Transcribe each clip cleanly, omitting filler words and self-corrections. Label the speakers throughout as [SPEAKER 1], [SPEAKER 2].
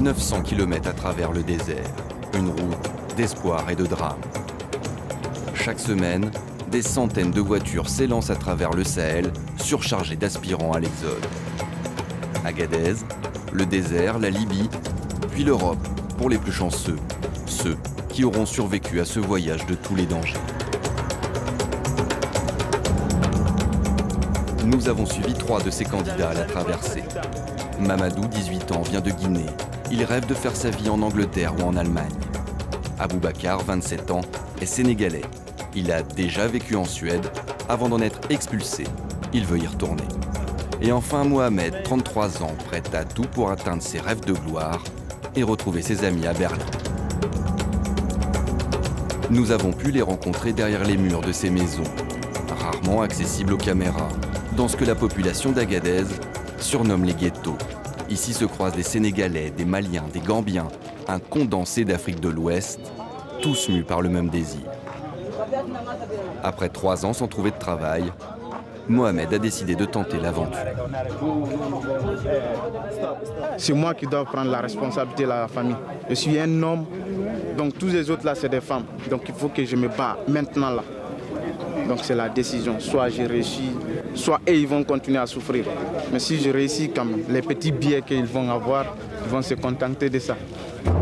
[SPEAKER 1] 900 km à travers le désert. Une route d'espoir et de drame. Chaque semaine, des centaines de voitures s'élancent à travers le Sahel, surchargées d'aspirants à l'exode. Agadez, le désert, la Libye, puis l'Europe, pour les plus chanceux, ceux qui auront survécu à ce voyage de tous les dangers. Nous avons suivi 3 de ces candidats à la traversée. Mamadou, 18 ans, vient de Guinée. Il rêve de faire sa vie en Angleterre ou en Allemagne. Aboubacar, 27 ans, est sénégalais. Il a déjà vécu en Suède avant d'en être expulsé. Il veut y retourner. Et enfin Mohamed, 33 ans, prêt à tout pour atteindre ses rêves de gloire et retrouver ses amis à Berlin. Nous avons pu les rencontrer derrière les murs de ces maisons, rarement accessibles aux caméras, dans ce que la population d'Agadez surnomme les ghettos. Ici se croisent des Sénégalais, des Maliens, des Gambiens, un condensé d'Afrique de l'Ouest, tous mus par le même désir. Après 3 ans sans trouver de travail, Mohamed a décidé de tenter l'aventure.
[SPEAKER 2] C'est moi qui dois prendre la responsabilité de la famille. Je suis un homme, donc tous les autres là c'est des femmes. Donc il faut que je me bats maintenant là. Donc c'est la décision. Soit j'ai réussi, soit eux ils vont continuer à souffrir. Mais si je réussis quand même, les petits billets qu'ils vont avoir, ils vont se contenter de ça.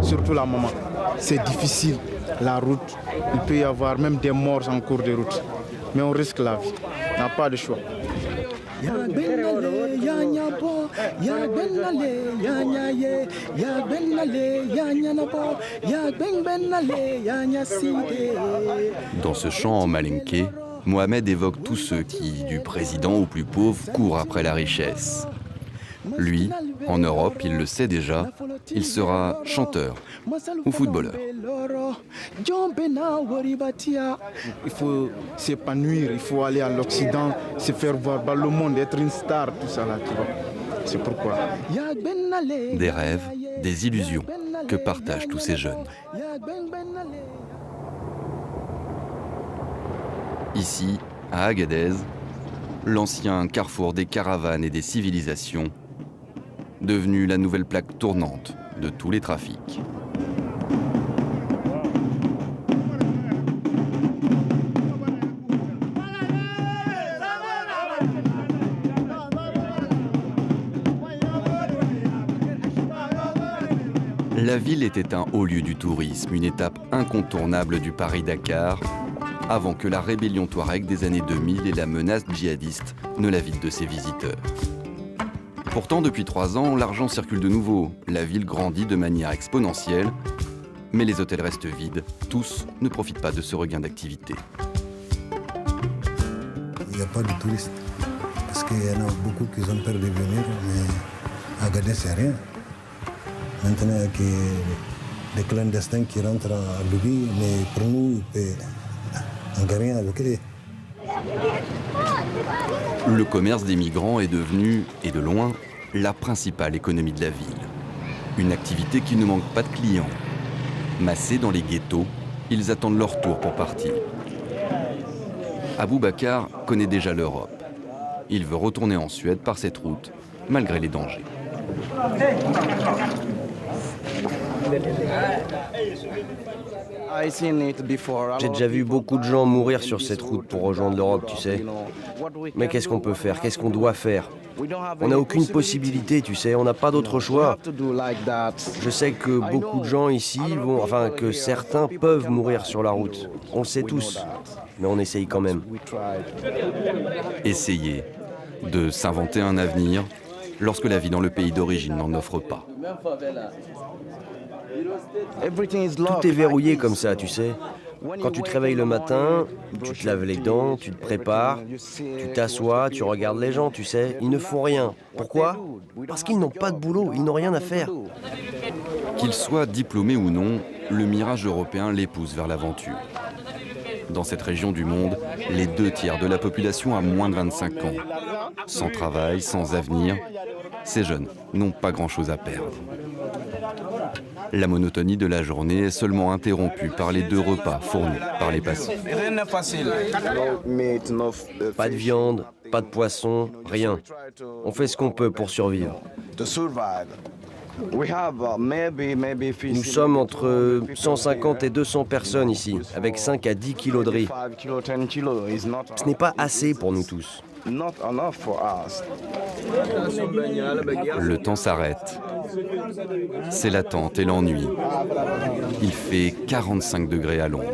[SPEAKER 2] Surtout la maman. C'est difficile, la route. Il peut y avoir même des morts en cours de route. Mais on risque la vie. On n'a pas de choix.
[SPEAKER 1] Dans ce chant en malinké, Mohamed évoque tous ceux qui, du président au plus pauvre, courent après la richesse. Lui, en Europe, il le sait déjà, il sera chanteur ou footballeur.
[SPEAKER 2] Il faut s'épanouir, il faut aller à l'Occident, se faire voir dans le monde, être une star, tout ça là, tu vois. C'est pourquoi.
[SPEAKER 1] Des rêves, des illusions que partagent tous ces jeunes. Ici, à Agadez, l'ancien carrefour des caravanes et des civilisations, devenu la nouvelle plaque tournante de tous les trafics. La ville était un haut lieu du tourisme, une étape incontournable du Paris-Dakar, avant que la rébellion touareg des années 2000 et la menace djihadiste ne la vident de ses visiteurs. Pourtant, depuis 3 ans, l'argent circule de nouveau. La ville grandit de manière exponentielle, mais les hôtels restent vides. Tous ne profitent pas de ce regain d'activité.
[SPEAKER 3] Il n'y a pas de touristes, parce qu'il y en a beaucoup qui ont peur de venir, mais Agadez, c'est rien. Maintenant, il y a des clandestins qui rentrent à Libye, mais pour nous, on ne gagne rien avec eux.
[SPEAKER 1] Le commerce des migrants est devenu, et de loin, la principale économie de la ville. Une activité qui ne manque pas de clients. Massés dans les ghettos, ils attendent leur tour pour partir. Aboubacar connaît déjà l'Europe. Il veut retourner en Suède par cette route, malgré les dangers.
[SPEAKER 4] J'ai déjà vu beaucoup de gens mourir sur cette route pour rejoindre l'Europe, tu sais. Mais qu'est-ce qu'on peut faire? Qu'est-ce qu'on doit faire? On n'a aucune possibilité, tu sais, on n'a pas d'autre choix. Je sais que beaucoup de gens ici vont, enfin que certains peuvent mourir sur la route. On le sait tous, mais on essaye quand même.
[SPEAKER 1] Essayer de s'inventer un avenir lorsque la vie dans le pays d'origine n'en offre pas.
[SPEAKER 4] Tout est verrouillé comme ça, tu sais. Quand tu te réveilles le matin, tu te laves les dents, tu te prépares, tu t'assois, tu regardes les gens, tu sais. Ils ne font rien. Pourquoi? Parce qu'ils n'ont pas de boulot, ils n'ont rien à faire.
[SPEAKER 1] Qu'ils soient diplômés ou non, le mirage européen les pousse vers l'aventure. Dans cette région du monde, les 2/3 de la population a moins de 25 ans. Sans travail, sans avenir, ces jeunes n'ont pas grand-chose à perdre. La monotonie de la journée est seulement interrompue par les 2 repas fournis par les passants.
[SPEAKER 4] Pas de viande, pas de poisson, rien. On fait ce qu'on peut pour survivre. Nous sommes entre 150 et 200 personnes ici, avec 5 à 10 kilos de riz. Ce n'est pas assez pour nous tous.
[SPEAKER 1] Le temps s'arrête. C'est l'attente et l'ennui. Il fait 45 degrés à l'ombre.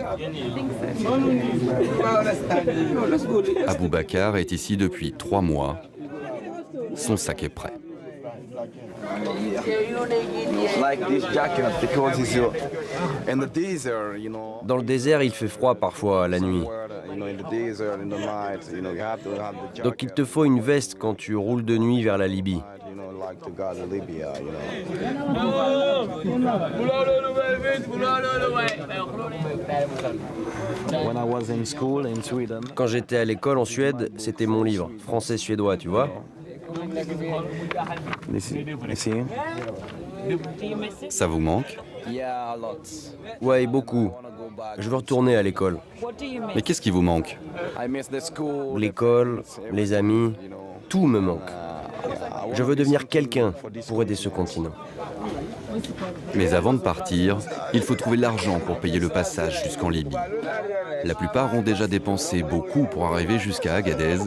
[SPEAKER 1] Aboubacar est ici depuis 3 mois. Son sac est prêt.
[SPEAKER 4] Dans le désert, il fait froid parfois la nuit. Donc il te faut une veste quand tu roules de nuit vers la Libye. Quand j'étais à l'école en Suède, c'était mon livre, français-suédois, tu vois.
[SPEAKER 1] Ça vous manque?
[SPEAKER 4] Ouais, beaucoup. Je veux retourner à l'école.
[SPEAKER 1] Mais qu'est-ce qui vous manque?
[SPEAKER 4] L'école, les amis, tout me manque. Je veux devenir quelqu'un pour aider ce continent.
[SPEAKER 1] Mais avant de partir, il faut trouver de l'argent pour payer le passage jusqu'en Libye. La plupart ont déjà dépensé beaucoup pour arriver jusqu'à Agadez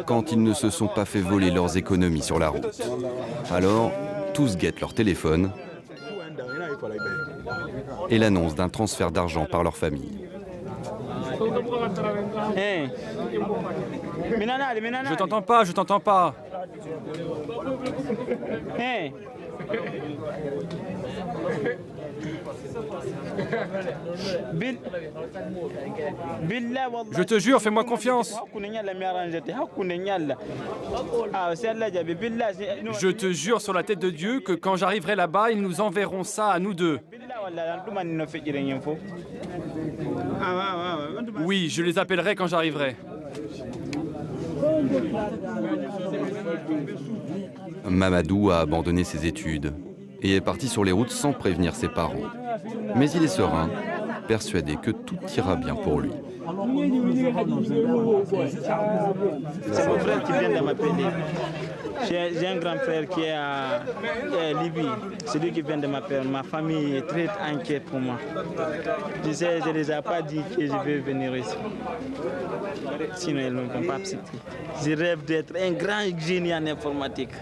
[SPEAKER 1] quand ils ne se sont pas fait voler leurs économies sur la route. Alors, tous guettent leur téléphone et l'annonce d'un transfert d'argent par leur famille.
[SPEAKER 5] Je t'entends pas, je t'entends pas. Je te jure, fais-moi confiance. Je te jure sur la tête de Dieu que quand j'arriverai là-bas, ils nous enverront ça à nous deux. Oui, je les appellerai quand j'arriverai.
[SPEAKER 1] Mamadou a abandonné ses études et est parti sur les routes sans prévenir ses parents. Mais il est serein, persuadé que tout ira bien pour lui.
[SPEAKER 2] C'est mon frère qui vient de m'appeler. J'ai un grand frère qui est à Libye. C'est lui qui vient de m'appeler. Ma famille est très inquiète pour moi. Je sais, je ne les ai pas dit que je vais venir ici. Sinon, ils ne vont pas accepter. Je rêve d'être un grand génie en informatique.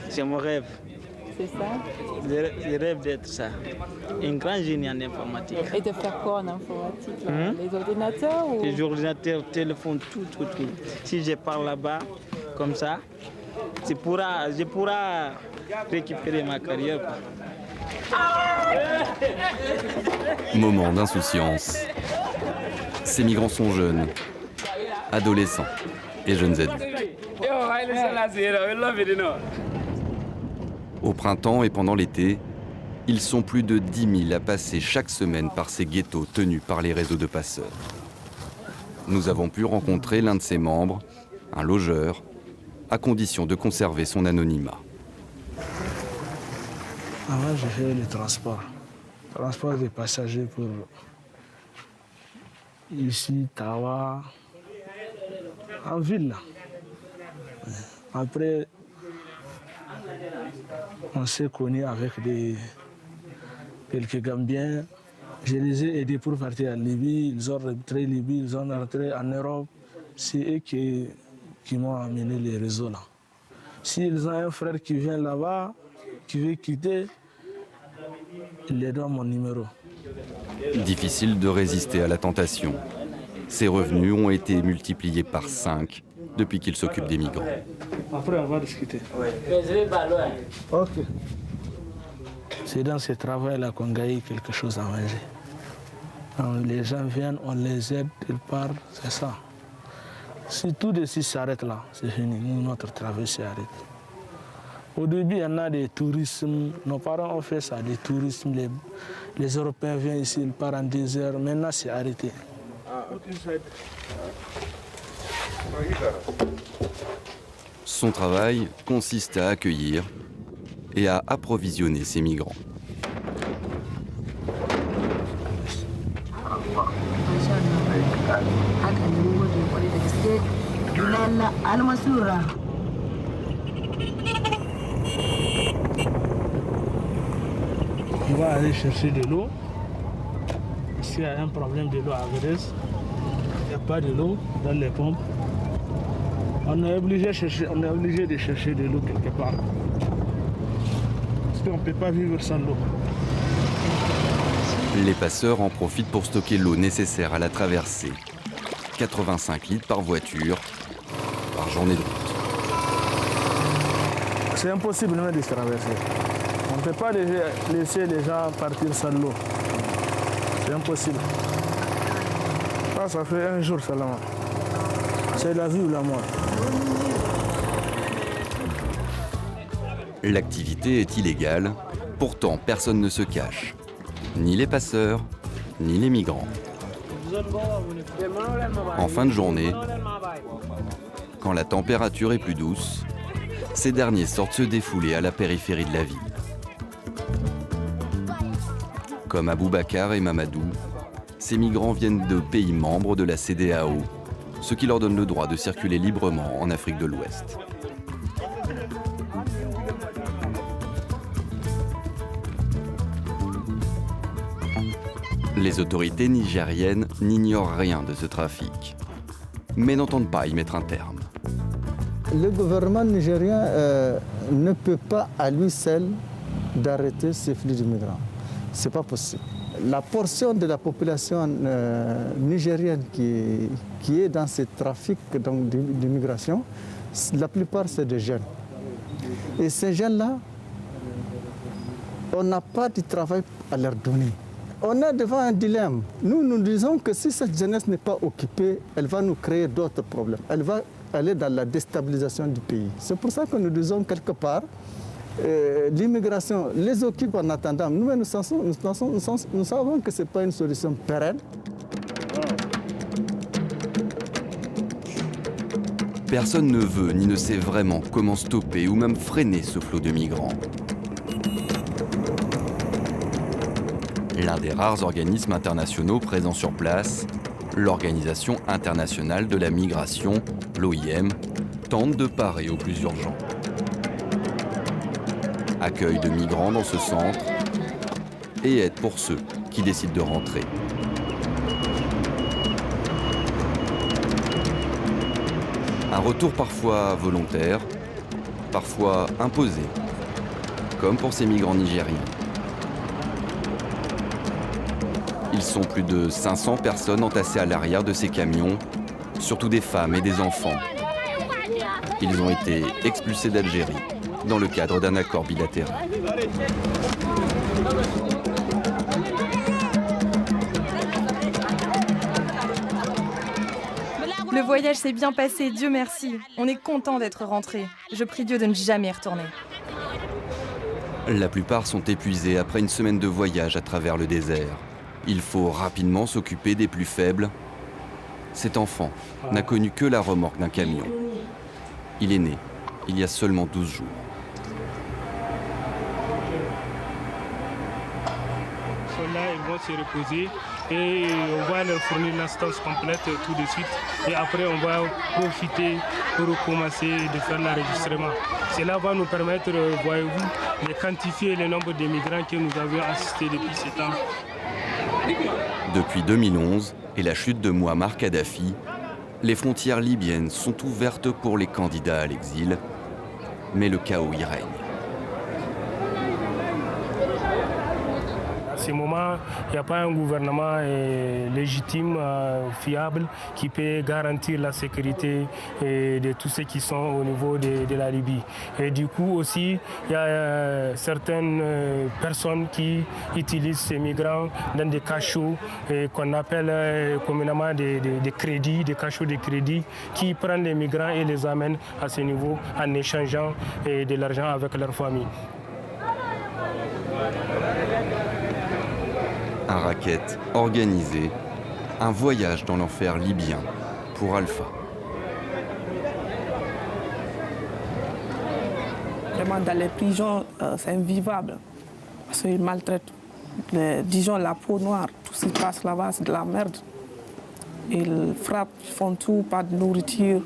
[SPEAKER 2] C'est mon rêve.
[SPEAKER 6] C'est ça?
[SPEAKER 2] Je rêve d'être ça. Un grand génie en informatique.
[SPEAKER 6] Et de faire quoi en informatique là? Les ordinateurs ou...
[SPEAKER 2] Les ordinateurs, téléphones, tout. Si je pars là-bas, comme ça, je pourrai récupérer ma carrière.
[SPEAKER 1] Moment d'insouciance. Ces migrants sont jeunes, adolescents et jeunes adultes. Au printemps et pendant l'été, ils sont plus de 10 000 à passer chaque semaine par ces ghettos tenus par les réseaux de passeurs. Nous avons pu rencontrer l'un de ses membres, un logeur, à condition de conserver son anonymat.
[SPEAKER 7] Avant, j'ai fait le transport des passagers pour ici, Tawa, en ville. Après, on s'est connus avec quelques Gambiens. Je les ai aidés pour partir en Libye. Ils ont rentré en Libye, ils ont rentré en Europe. C'est eux qui m'ont amené les réseaux là. S'ils ont un frère qui vient là-bas, qui veut quitter, il leur donne mon numéro.
[SPEAKER 1] Difficile de résister à la tentation. Ses revenus ont été multipliés par 5 depuis qu'il s'occupe des migrants.
[SPEAKER 7] Après, on va discuter. Ok. C'est dans ce travail-là qu'on gagne quelque chose à manger. Quand les gens viennent, on les aide, ils partent, c'est ça. Si tout de suite s'arrête là, c'est fini. Nous, notre travail s'arrête. Au début, il y en a des tourismes. Nos parents ont fait ça, des tourismes. Les Européens viennent ici, ils partent en 2 heures. Maintenant, c'est arrêté.
[SPEAKER 1] Son travail consiste à accueillir et à approvisionner ces migrants.
[SPEAKER 7] On va aller chercher de l'eau. S'il y a un problème de l'eau à Agadez, il n'y a pas de l'eau dans les pompes. On est obligé de chercher de l'eau quelque part. Parce qu'on ne peut pas vivre sans l'eau.
[SPEAKER 1] Les passeurs en profitent pour stocker l'eau nécessaire à la traversée. 85 litres par voiture, par journée de route.
[SPEAKER 7] C'est impossible même de se traverser. On ne peut pas laisser les gens partir sans l'eau. C'est impossible. Ça fait un jour seulement. C'est la vie ou la mort.
[SPEAKER 1] L'activité est illégale, pourtant personne ne se cache. Ni les passeurs, ni les migrants. En fin de journée, quand la température est plus douce, ces derniers sortent se défouler à la périphérie de la ville. Comme Aboubakar et Mamadou, ces migrants viennent de pays membres de la CEDEAO, ce qui leur donne le droit de circuler librement en Afrique de l'Ouest. Les autorités nigériennes n'ignorent rien de ce trafic, mais n'entendent pas y mettre un terme.
[SPEAKER 8] Le gouvernement nigérien ne peut pas à lui seul d'arrêter ces flux de migrants. Ce n'est pas possible. La portion de la population nigérienne qui est dans ce trafic d'immigration, la plupart c'est des jeunes. Et ces jeunes-là, on n'a pas de travail à leur donner. On est devant un dilemme. Nous disons que si cette jeunesse n'est pas occupée, elle va nous créer d'autres problèmes. Elle va aller dans la déstabilisation du pays. C'est pour ça que nous disons quelque part, l'immigration les occupe en attendant. Nous savons que ce n'est pas une solution pérenne.
[SPEAKER 1] Personne ne veut ni ne sait vraiment comment stopper ou même freiner ce flot de migrants. L'un des rares organismes internationaux présents sur place, l'Organisation internationale de la migration, l'OIM, tente de parer au plus urgent. Accueil de migrants dans ce centre et aide pour ceux qui décident de rentrer. Un retour parfois volontaire, parfois imposé, comme pour ces migrants nigériens. Ils sont plus de 500 personnes entassées à l'arrière de ces camions, surtout des femmes et des enfants. Ils ont été expulsés d'Algérie dans le cadre d'un accord bilatéral.
[SPEAKER 9] Le voyage s'est bien passé, Dieu merci. On est content d'être rentrés. Je prie Dieu de ne jamais y retourner.
[SPEAKER 1] La plupart sont épuisés après une semaine de voyage à travers le désert. Il faut rapidement s'occuper des plus faibles. Cet enfant n'a connu que la remorque d'un camion. Il est né il y a seulement 12 jours.
[SPEAKER 7] Là, ils vont se reposer et on va leur fournir l'instance complète tout de suite. Et après, on va profiter pour commencer de faire l'enregistrement. Cela va nous permettre, voyez-vous, de quantifier le nombre de migrants que nous avions assistés depuis ce temps.
[SPEAKER 1] Depuis 2011 et la chute de Mouammar Kadhafi, les frontières libyennes sont ouvertes pour les candidats à l'exil, mais le chaos y règne.
[SPEAKER 7] À ce moment, il n'y a pas un gouvernement légitime, fiable, qui peut garantir la sécurité de tous ceux qui sont au niveau de la Libye. Et du coup aussi, il y a certaines personnes qui utilisent ces migrants dans des cachots qu'on appelle communément des crédits, des cachots de crédit, qui prennent les migrants et les amènent à ce niveau en échangeant de l'argent avec leur famille.
[SPEAKER 1] Un racket organisé, un voyage dans l'enfer libyen pour Alpha.
[SPEAKER 6] Vraiment, dans les prisons, c'est invivable. Parce qu'ils maltraitent, disons, la peau noire. Tout ce qui se passe là-bas, c'est de la merde. Ils frappent, ils font tout, pas de nourriture.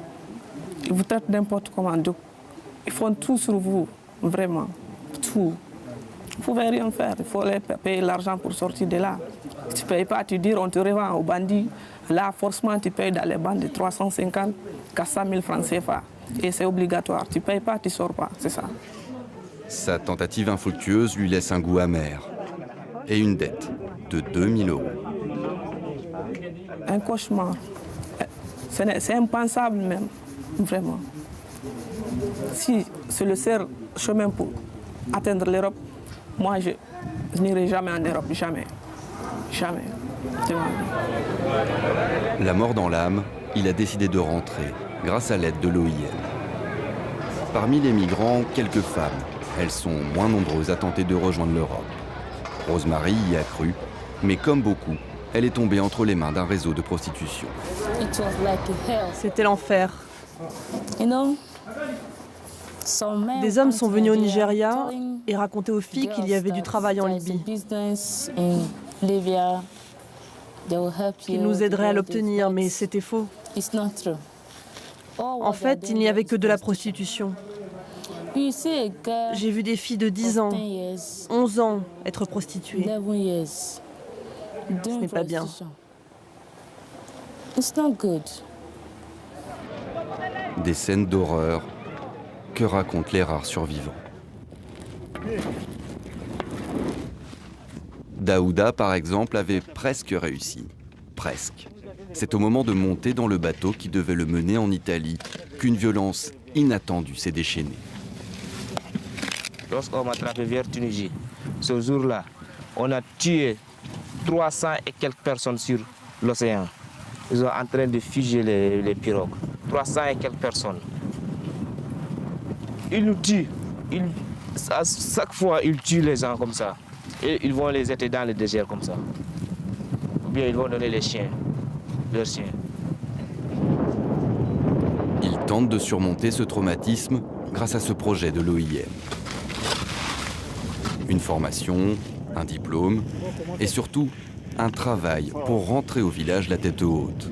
[SPEAKER 6] Ils vous traitent n'importe comment. Donc, ils font tout sur vous, vraiment, tout. Vous ne pouvez rien faire, il faut payer l'argent pour sortir de là. Si tu ne payes pas, tu dis on te revend aux bandits. Là, forcément, tu payes dans les bandes de 350 400 000 francs CFA. Et c'est obligatoire. Tu ne payes pas, tu ne sors pas, c'est ça.
[SPEAKER 1] Sa tentative infructueuse lui laisse un goût amer. Et une dette de 2 000 €.
[SPEAKER 6] Un cauchemar. C'est impensable même, vraiment. Si c'est le seul chemin pour atteindre l'Europe, moi je n'irai jamais en Europe, jamais. Jamais.
[SPEAKER 1] La mort dans l'âme, il a décidé de rentrer, grâce à l'aide de l'OIM. Parmi les migrants, quelques femmes. Elles sont moins nombreuses à tenter de rejoindre l'Europe. Rosemary y a cru, mais comme beaucoup, elle est tombée entre les mains d'un réseau de prostitution.
[SPEAKER 9] C'était l'enfer. Des hommes sont venus au Nigeria et racontaient aux filles qu'il y avait du travail en Libye. Qu'ils nous aideraient à l'obtenir, mais c'était faux. En fait, il n'y avait que de la prostitution. J'ai vu des filles de 10 ans, 11 ans être prostituées. Ce n'est pas bien.
[SPEAKER 1] Des scènes d'horreur que racontent les rares survivants. Daouda, par exemple, avait presque réussi. Presque. C'est au moment de monter dans le bateau qui devait le mener en Italie qu'une violence inattendue s'est déchaînée.
[SPEAKER 10] Lorsqu'on m'a attrapé vers Tunisie, ce jour-là, on a tué 300 et quelques personnes sur l'océan. Ils sont en train de figer les pirogues. 300 et quelques personnes. Ils nous tuent. À chaque fois, ils tuent les gens comme ça. Et ils vont les jeter dans le désert comme ça. Ou bien ils vont donner les chiens, leurs chiens.
[SPEAKER 1] Ils tentent de surmonter ce traumatisme grâce à ce projet de l'OIM. Une formation, un diplôme et surtout un travail pour rentrer au village la tête haute.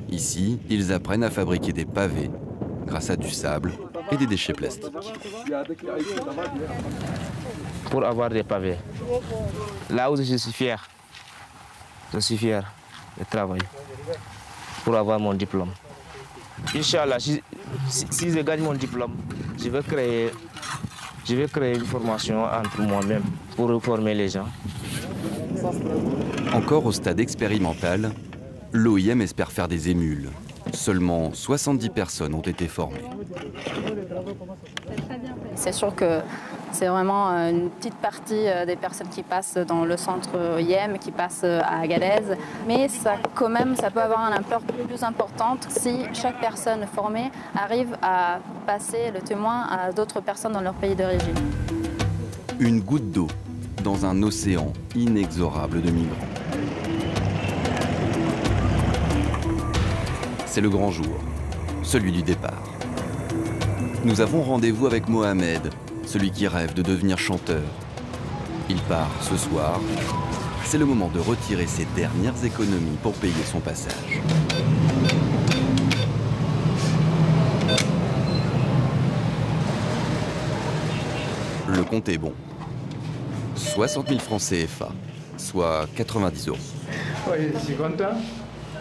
[SPEAKER 1] Ici, ils apprennent à fabriquer des pavés grâce à du sable et des déchets plastiques.
[SPEAKER 10] Pour avoir des pavés, là où je suis fier de travailler pour avoir mon diplôme. Inch'Allah, si je gagne mon diplôme, je vais créer une formation entre moi-même pour former les gens.
[SPEAKER 1] Encore au stade expérimental, l'OIM espère faire des émules. Seulement 70 personnes ont été formées.
[SPEAKER 11] C'est sûr que c'est vraiment une petite partie des personnes qui passent dans le centre OIM, qui passent à Agadez. Mais ça peut avoir un impact plus important si chaque personne formée arrive à passer le témoin à d'autres personnes dans leur pays d'origine.
[SPEAKER 1] Une goutte d'eau dans un océan inexorable de migrants. C'est le grand jour, celui du départ. Nous avons rendez-vous avec Mohamed, celui qui rêve de devenir chanteur. Il part ce soir. C'est le moment de retirer ses dernières économies pour payer son passage. Le compte est bon. 60 000 francs CFA, soit 90 €.
[SPEAKER 2] Oui, je suis content.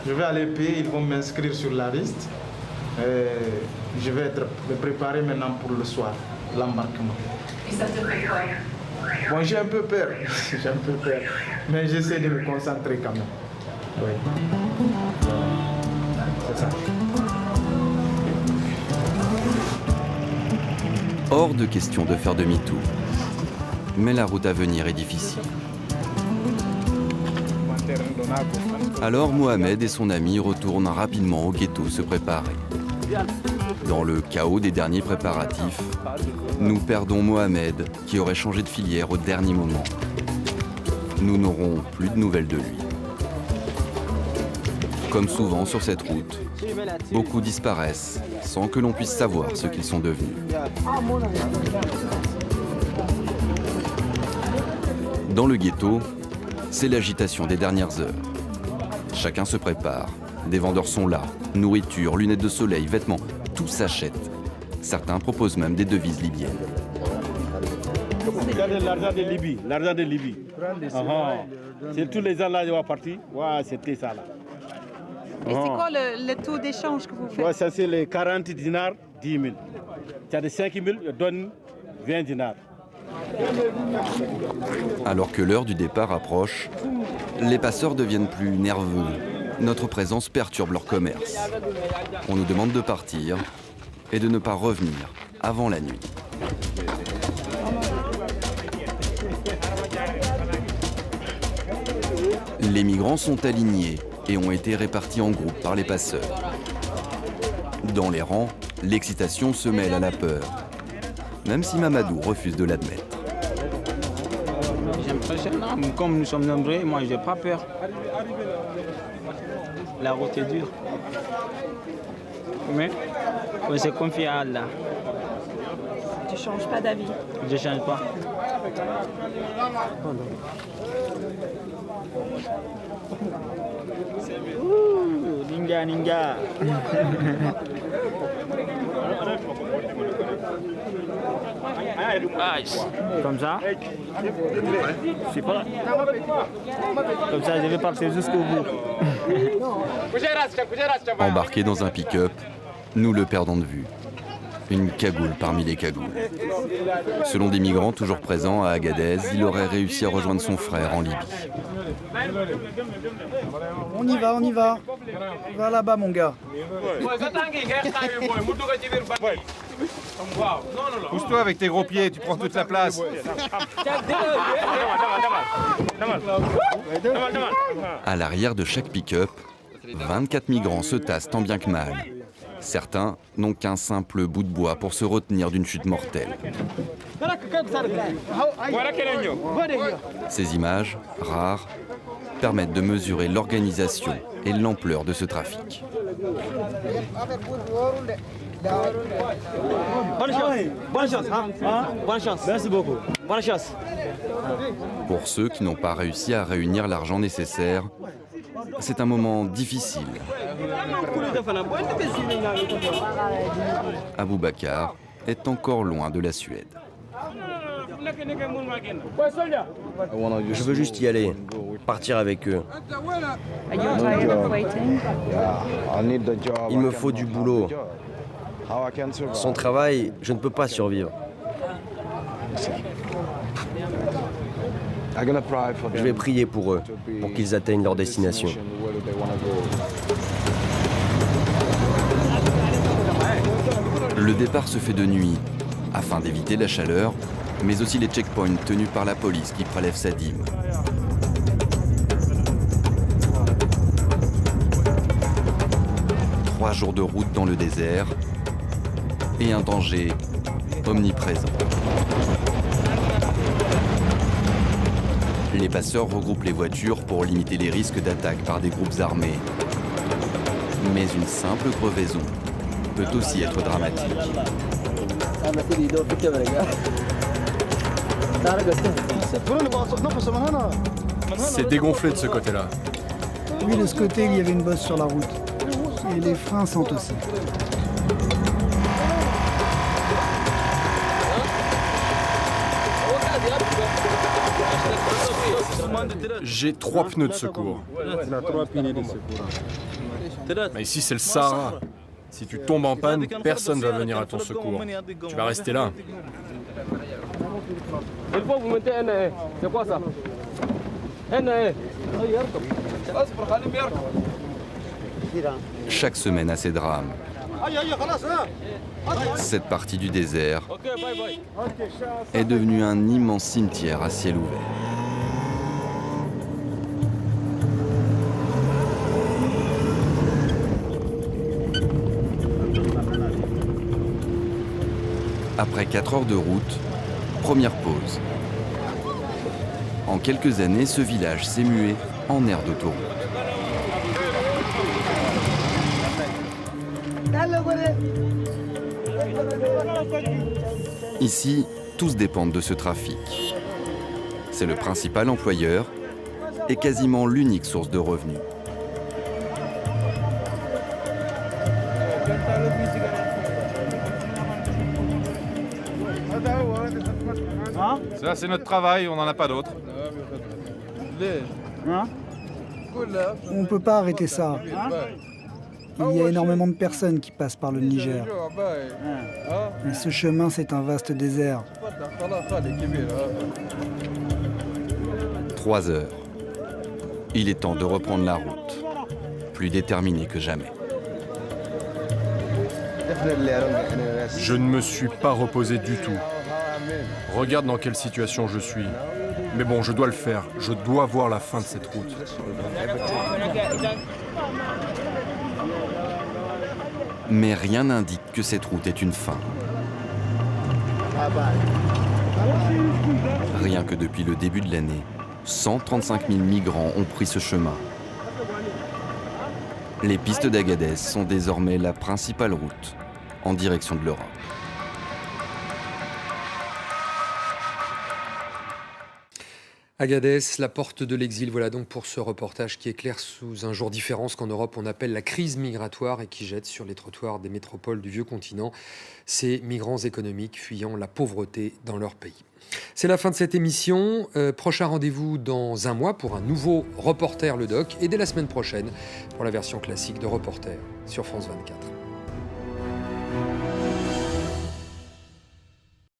[SPEAKER 2] Je vais aller payer, ils vont m'inscrire sur la liste. Je vais être préparé maintenant pour le soir, l'embarquement.
[SPEAKER 9] Et ça te fait quoi?
[SPEAKER 2] Bon, j'ai un peu peur, mais j'essaie de me concentrer quand même. Oui. C'est ça.
[SPEAKER 1] Hors de question de faire demi-tour. Mais la route à venir est difficile. Alors Mohamed et son ami retournent rapidement au ghetto se préparer. Dans le chaos des derniers préparatifs, nous perdons Mohamed qui aurait changé de filière au dernier moment. Nous n'aurons plus de nouvelles de lui. Comme souvent sur cette route, beaucoup disparaissent sans que l'on puisse savoir ce qu'ils sont devenus. Dans le ghetto, c'est l'agitation des dernières heures. Chacun se prépare. Des vendeurs sont là. Nourriture, lunettes de soleil, vêtements, tout s'achète. Certains proposent même des devises libyennes.
[SPEAKER 12] Regardez l'argent de Libye, l'argent de Libye. C'est tous les gens là qui sont partis. Ouais, c'était ça là.
[SPEAKER 13] Et c'est quoi le taux d'échange que vous faites?
[SPEAKER 12] Ouais, ça c'est les 40 dinars, 10 000. Tu as des 5 000, je donne 20 dinars.
[SPEAKER 1] Alors que l'heure du départ approche, les passeurs deviennent plus nerveux. Notre présence perturbe leur commerce. On nous demande de partir et de ne pas revenir avant la nuit. Les migrants sont alignés et ont été répartis en groupes par les passeurs. Dans les rangs, l'excitation se mêle à la peur, même si Mamadou refuse de l'admettre.
[SPEAKER 2] Comme nous sommes nombreux, moi je n'ai pas peur. La route est dure. Mais on se confie à Allah.
[SPEAKER 13] Tu ne changes pas d'avis?
[SPEAKER 2] Je ne change pas. Ninja, ninja. Comme ça. Super. Comme ça, je vais partir jusqu'au bout.
[SPEAKER 1] Embarqué dans un pick-up, nous le perdons de vue. Une cagoule parmi les cagoules. Selon des migrants toujours présents à Agadez, il aurait réussi à rejoindre son frère en Libye.
[SPEAKER 14] On y va, on y va. Va là-bas, mon gars.
[SPEAKER 15] Pousse-toi avec tes gros pieds, tu prends toute la place.
[SPEAKER 1] À l'arrière de chaque pick-up, 24 migrants se tassent tant bien que mal. Certains n'ont qu'un simple bout de bois pour se retenir d'une chute mortelle. Ces images, rares, permettent de mesurer l'organisation et l'ampleur de ce trafic.
[SPEAKER 16] Bonne chance, bonne chance. Merci beaucoup. Bonne chance.
[SPEAKER 1] Pour ceux qui n'ont pas réussi à réunir l'argent nécessaire, c'est un moment difficile. Aboubakar est encore loin de la Suède.
[SPEAKER 4] Je veux juste y aller, partir avec eux. Il me faut du boulot. Sans travail, je ne peux pas survivre. Je vais prier pour eux, pour qu'ils atteignent leur destination.
[SPEAKER 1] Le départ se fait de nuit, afin d'éviter la chaleur, mais aussi les checkpoints tenus par la police qui prélève sa dîme. Trois jours de route dans le désert et un danger omniprésent. Les passeurs regroupent les voitures pour limiter les risques d'attaque par des groupes armés. Mais une simple crevaison peut aussi être dramatique.
[SPEAKER 15] C'est dégonflé de ce côté-là.
[SPEAKER 14] Oui, de ce côté, il y avait une bosse sur la route. Et les freins sentent aussi.
[SPEAKER 15] J'ai 3 pneus de secours. Mais ici, c'est le Sahara. Si tu tombes en panne, personne ne va venir à ton secours. Tu vas rester là.
[SPEAKER 16] Il faut vous mettez un nez. C'est quoi ça? Un nez.
[SPEAKER 1] Chaque semaine a ses drames. Cette partie du désert est devenue un immense cimetière à ciel ouvert. Après 4 heures de route, première pause. En quelques années, ce village s'est mué en aire d'autoroute. Ici, tous dépendent de ce trafic. C'est le principal employeur et quasiment l'unique source de revenus.
[SPEAKER 17] Ça, c'est notre travail, on n'en a pas d'autre.
[SPEAKER 14] On ne peut pas arrêter ça. Il y a énormément de personnes qui passent par le Niger. Et ce chemin, c'est un vaste désert.
[SPEAKER 1] 3 heures. Il est temps de reprendre la route, plus déterminé que jamais.
[SPEAKER 15] Je ne me suis pas reposé du tout. Regarde dans quelle situation je suis. Mais bon, je dois le faire. Je dois voir la fin de cette route.
[SPEAKER 1] Mais rien n'indique que cette route est une fin. Rien que depuis le début de l'année, 135 000 migrants ont pris ce chemin. Les pistes d'Agadez sont désormais la principale route en direction de l'Europe.
[SPEAKER 18] Agadez, la porte de l'exil, voilà donc pour ce reportage qui éclaire sous un jour différent ce qu'en Europe on appelle la crise migratoire et qui jette sur les trottoirs des métropoles du vieux continent ces migrants économiques fuyant la pauvreté dans leur pays. C'est la fin de cette émission. Prochain rendez-vous dans un mois pour un nouveau Reporter le Doc et dès la semaine prochaine pour la version classique de Reporter sur France 24.